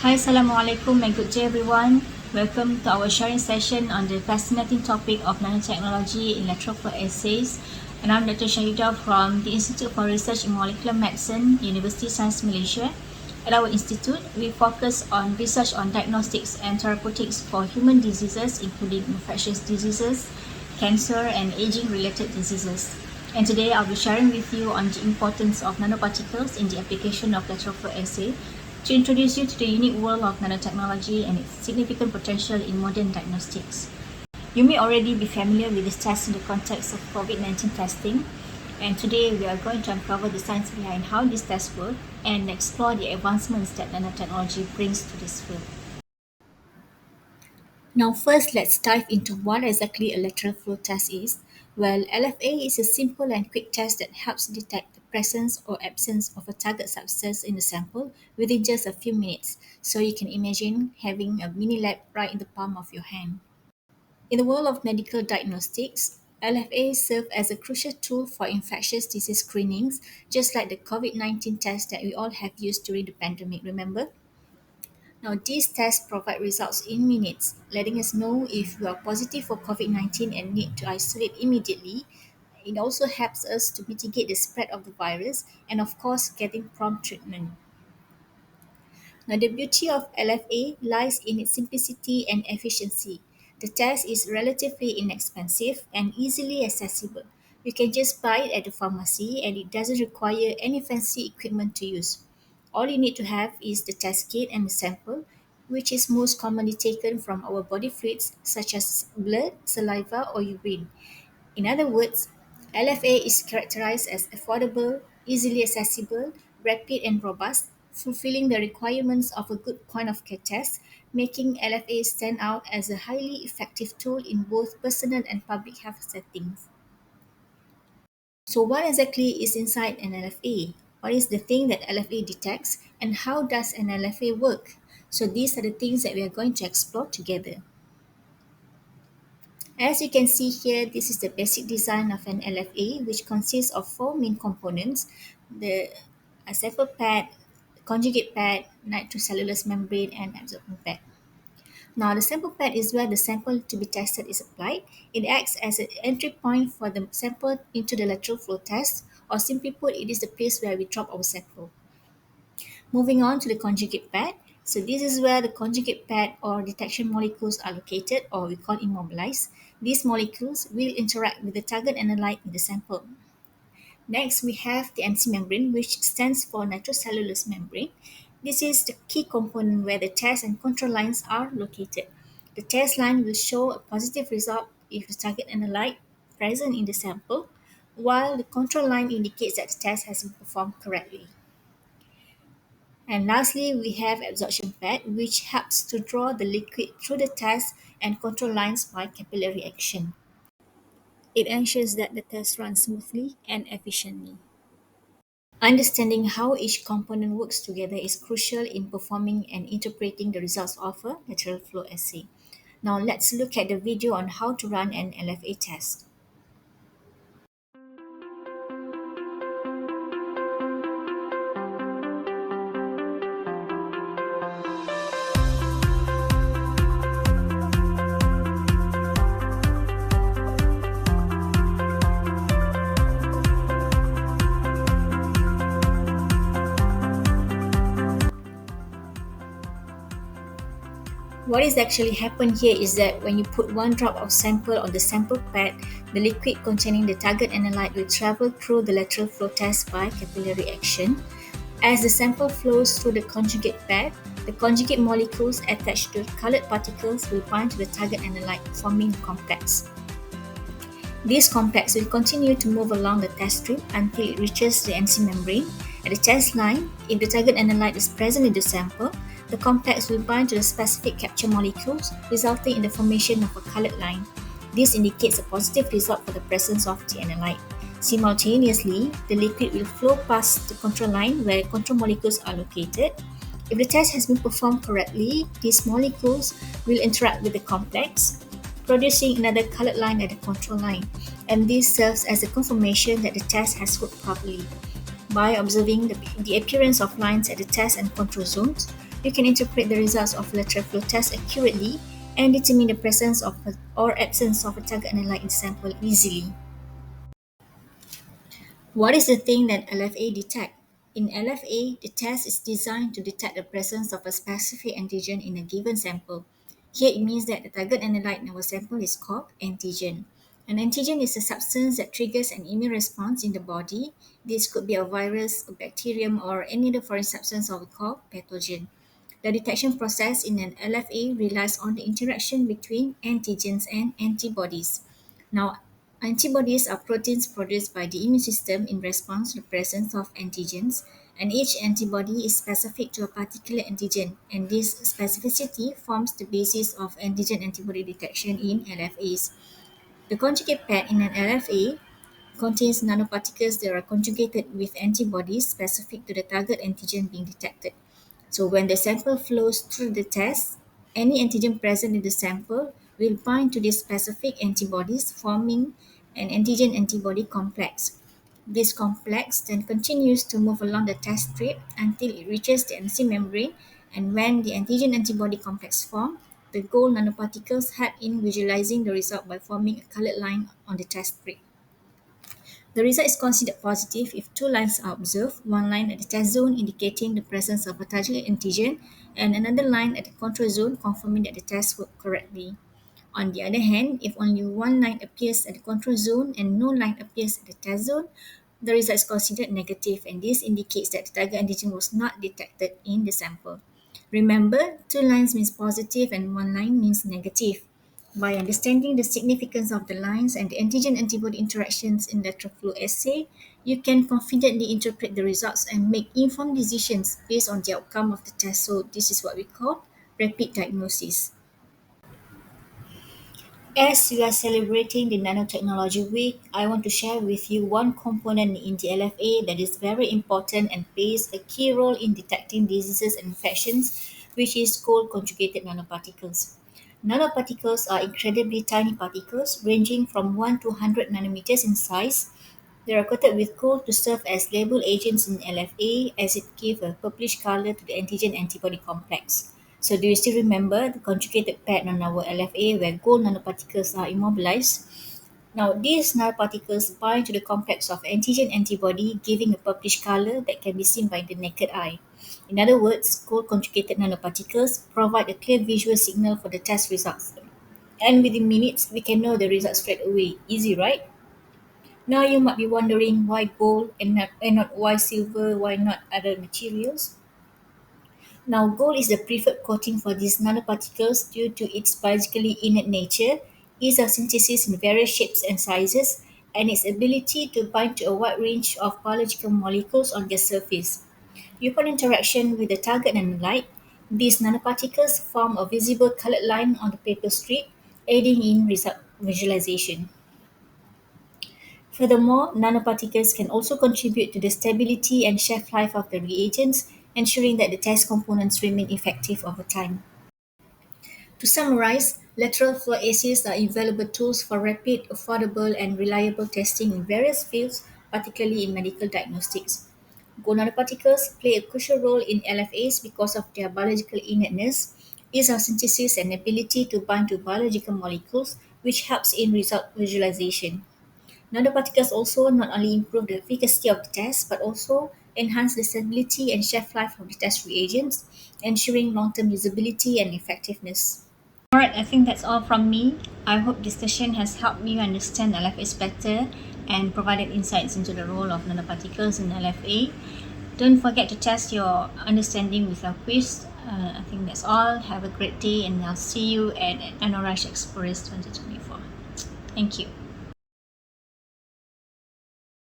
Hi, Assalamualaikum and good day everyone. Welcome to our sharing session on the fascinating topic of nanotechnology in lateral flow assays. And I'm Dr. Shahida from the Institute for Research in Molecular Medicine, University of Science Malaysia. At our institute, we focus on research on diagnostics and therapeutics for human diseases, including infectious diseases, cancer, and aging-related diseases. And today I'll be sharing with you on the importance of nanoparticles in the application of lateral flow assay to introduce you to the unique world of nanotechnology and its significant potential in modern diagnostics. You may already be familiar with this test in the context of COVID-19 testing, and today we are going to uncover the science behind how this test works and explore the advancements that nanotechnology brings to this field. Now first, let's dive into what exactly a lateral flow test is. Well, LFA is a simple and quick test that helps detect the presence or absence of a target substance in the sample within just a few minutes. So you can imagine having a mini lab right in the palm of your hand. In the world of medical diagnostics, LFA serves as a crucial tool for infectious disease screenings, just like the COVID-19 test that we all have used during the pandemic, remember? Now, these tests provide results in minutes, letting us know if we are positive for COVID-19 and need to isolate immediately. It also helps us to mitigate the spread of the virus and, of course, getting prompt treatment. Now, the beauty of LFA lies in its simplicity and efficiency. The test is relatively inexpensive and easily accessible. You can just buy it at the pharmacy and it doesn't require any fancy equipment to use. All you need to have is the test kit and the sample, which is most commonly taken from our body fluids such as blood, saliva, or urine. In other words, LFA is characterized as affordable, easily accessible, rapid, and robust, fulfilling the requirements of a good point of care test, making LFA stand out as a highly effective tool in both personal and public health settings. So, what exactly is inside an LFA? What is the thing that LFA detects, and how does an LFA work? So, these are the things that we are going to explore together. As you can see here, this is the basic design of an LFA, which consists of four main components: the sample pad, conjugate pad, nitrocellulose membrane, and absorbent pad. Now, the sample pad is where the sample to be tested is applied. It acts as an entry point for the sample into the lateral flow test, or simply put, it is the place where we drop our sample. Moving on to the conjugate pad. So this is where the conjugate pad or detection molecules are located, or we call immobilized. These molecules will interact with the target analyte in the sample. Next, we have the NC membrane, which stands for nitrocellulose membrane. This is the key component where the test and control lines are located. The test line will show a positive result if the target analyte present in the sample, while the control line indicates that the test has been performed correctly. And lastly, we have absorption pad, which helps to draw the liquid through the test and control lines by capillary action. It ensures that the test runs smoothly and efficiently. Understanding how each component works together is crucial in performing and interpreting the results of a lateral flow assay. Now let's look at the video on how to run an LFA test. What is actually happened here is that when you put one drop of sample on the sample pad, the liquid containing the target analyte will travel through the lateral flow test by capillary action. As the sample flows through the conjugate pad, the conjugate molecules attached to the colored particles will bind to the target analyte, forming a complex. This complex will continue to move along the test strip until it reaches the NC membrane. At the test line, if the target analyte is present in the sample, the complex will bind to the specific capture molecules, resulting in the formation of a colored line. This indicates a positive result for the presence of the analyte. Simultaneously, the liquid will flow past the control line where control molecules are located. If the test has been performed correctly, these molecules will interact with the complex, producing another colored line at the control line, and this serves as a confirmation that the test has worked properly. By observing the appearance of lines at the test and control zones, You can interpret the results of lateral flow tests accurately and determine the presence of or absence of a target analyte in the sample easily. What is the thing that LFA detect? In LFA, the test is designed to detect the presence of a specific antigen in a given sample. Here it means that the target analyte in our sample is called antigen. An antigen is a substance that triggers an immune response in the body. This could be a virus, a bacterium, or any other foreign substance or we call pathogen. The detection process in an LFA relies on the interaction between antigens and antibodies. Now, antibodies are proteins produced by the immune system in response to the presence of antigens, and each antibody is specific to a particular antigen, and this specificity forms the basis of antigen antibody detection in LFAs. The conjugate pad in an LFA contains nanoparticles that are conjugated with antibodies specific to the target antigen being detected. So when the sample flows through the test, any antigen present in the sample will bind to the specific antibodies, forming an antigen antibody complex. This complex then continues to move along the test strip until it reaches the MC membrane, and when the antigen antibody complex forms, the gold nanoparticles help in visualizing the result by forming a colored line on the test strip. The result is considered positive if two lines are observed, one line at the test zone indicating the presence of a target antigen and another line at the control zone confirming that the test worked correctly. On the other hand, if only one line appears at the control zone and no line appears at the test zone, the result is considered negative, and this indicates that the target antigen was not detected in the sample. Remember, two lines means positive and one line means negative. By understanding the significance of the lines and the antigen antibody interactions in lateral flow assay, you can confidently interpret the results and make informed decisions based on the outcome of the test. So, this is what we call rapid diagnosis. As we are celebrating the Nanotechnology Week, I want to share with you one component in the LFA that is very important and plays a key role in detecting diseases and infections, which is gold conjugated nanoparticles. Nanoparticles are incredibly tiny particles ranging from 1 to 100 nanometers in size. They are coated with gold to serve as label agents in LFA as it gives a purplish color to the antigen antibody complex. So do you still remember the conjugated pad on our LFA where gold nanoparticles are immobilized? Now these nanoparticles bind to the complex of antigen antibody, giving a purplish color that can be seen by the naked eye. In other words, gold conjugated nanoparticles provide a clear visual signal for the test results. And within minutes, we can know the results straight away. Easy, right? Now you might be wondering why gold and not why silver, why not other materials? Now, gold is the preferred coating for these nanoparticles due to its biologically innate nature, ease of synthesis in various shapes and sizes, and its ability to bind to a wide range of biological molecules on their surface. Upon interaction with the target and light, these nanoparticles form a visible colored line on the paper strip, aiding in result visualization. Furthermore, nanoparticles can also contribute to the stability and shelf life of the reagents, ensuring that the test components remain effective over time. To summarize, lateral flow assays are invaluable tools for rapid, affordable, and reliable testing in various fields, particularly in medical diagnostics. Gold nanoparticles play a crucial role in LFAs because of their biological innateness, ease of synthesis, and ability to bind to biological molecules, which helps in result visualization. Nanoparticles also not only improve the efficacy of the test but also enhance the stability and shelf life of the test reagents, ensuring long-term usability and effectiveness. Alright, I think that's all from me. I hope this session has helped me understand LFAs better and provided insights into the role of nanoparticles in LFA. Don't forget to test your understanding with our quiz. I think that's all. Have a great day, and I'll see you at Nanorush Explorers 2024. Thank you.